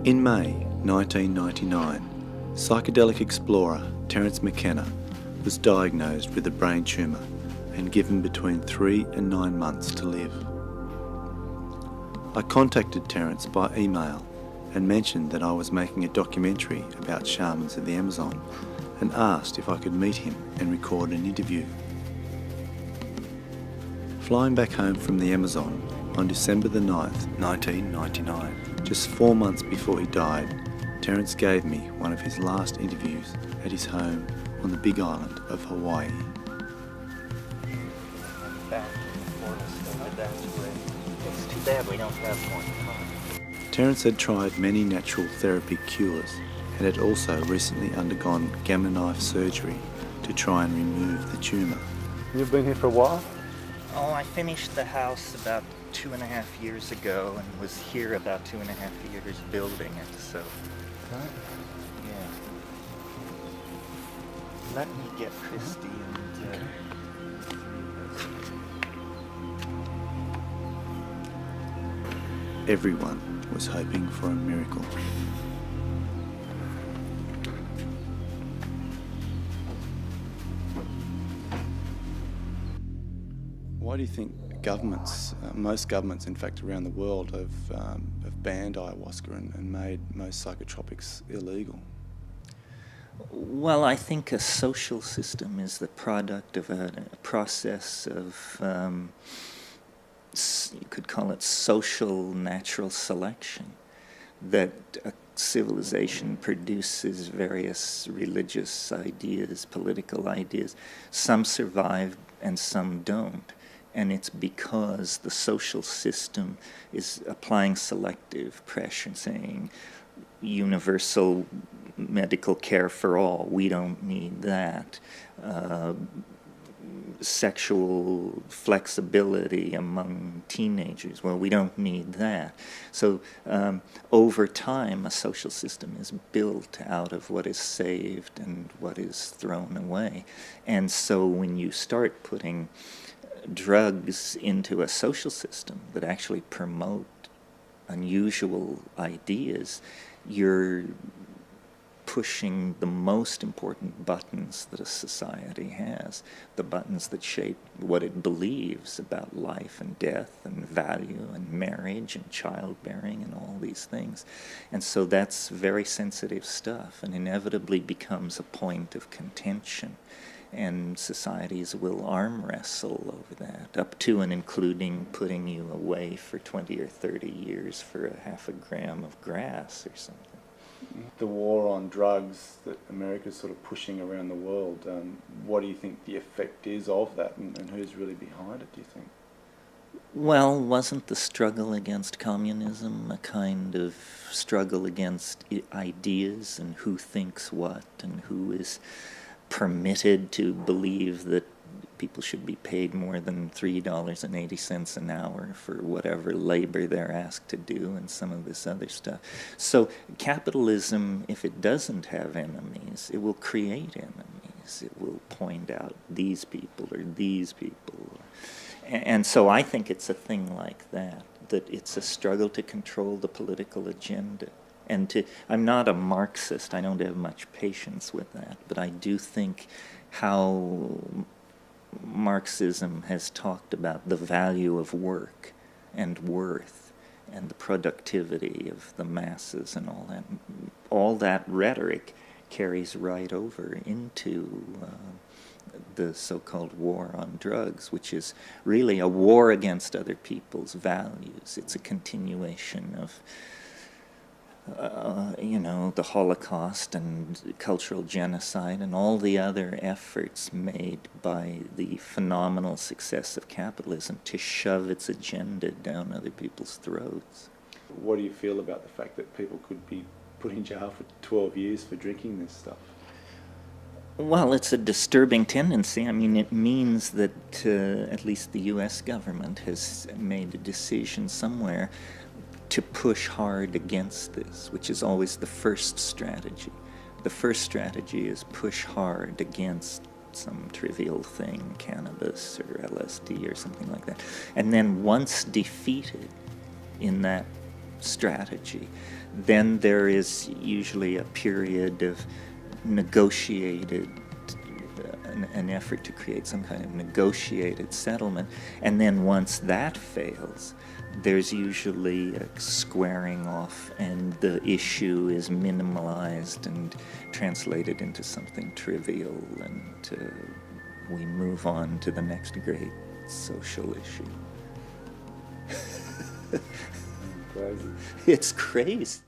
In May 1999, psychedelic explorer Terence McKenna was diagnosed with a brain tumour and given between 3 and 9 months to live. I contacted Terence by email and mentioned that I was making a documentary about shamans of the Amazon and asked if I could meet him and record an interview. Flying back home from the Amazon on December the 9th, 1999, just 4 months before he died, Terence gave me one of his last interviews at his home on the Big Island of Hawaii. It's too bad we don't have more time. Terence had tried many natural therapy cures and had also recently undergone gamma knife surgery to try and remove the tumour. You've been here for a while? Oh, I finished the house about 2.5 years ago and was here about 2.5 years building it, so. Okay. Yeah. Let me get Christy and. Everyone was hoping for a miracle. Why do you think governments, most governments in fact around the world, have banned ayahuasca and made most psychotropics illegal? Well, I think a social system is the product of a process of, you could call it social natural selection, that a civilization produces various religious ideas, political ideas. Some survive and some don't. And it's because the social system is applying selective pressure, saying universal medical care for all, we don't need that. Sexual flexibility among teenagers, well, we don't need that. So over time, a social system is built out of what is saved and what is thrown away. And so when you start putting drugs into a social system that actually promote unusual ideas, you're pushing the most important buttons that a society has, the buttons that shape what it believes about life and death and value and marriage and childbearing and all these things. And so that's very sensitive stuff and inevitably becomes a point of contention. And societies will arm wrestle over that, up to and including putting you away for 20 or 30 years for a half a gram of grass or something. The war on drugs that America's sort of pushing around the world, what do you think the effect is of that, and who's really behind it, do you think? Well, wasn't the struggle against communism a kind of struggle against ideas and who thinks what and who is permitted to believe that people should be paid more than $3.80 an hour for whatever labor they're asked to do and some of this other stuff. So capitalism, if it doesn't have enemies, it will create enemies. It will point out these people or these people. And so I think it's a thing like that, that it's a struggle to control the political agenda. And I'm not a Marxist, I don't have much patience with that, but I do think how Marxism has talked about the value of work and worth and the productivity of the masses and all that rhetoric carries right over into the so-called war on drugs, which is really a war against other people's values. It's a continuation of the Holocaust and cultural genocide and all the other efforts made by the phenomenal success of capitalism to shove its agenda down other people's throats. What do you feel about the fact that people could be put in jail for 12 years for drinking this stuff? Well, it's a disturbing tendency. I mean, it means that at least the U.S. government has made a decision somewhere to push hard against this, which is always the first strategy. The first strategy is push hard against some trivial thing, cannabis or LSD or something like that. And then once defeated in that strategy. Then there is usually a period of negotiated, an effort to create some kind of negotiated settlement, and then once that fails, there's usually a squaring off, and the issue is minimalized and translated into something trivial, and we move on to the next great social issue. Crazy. It's crazy.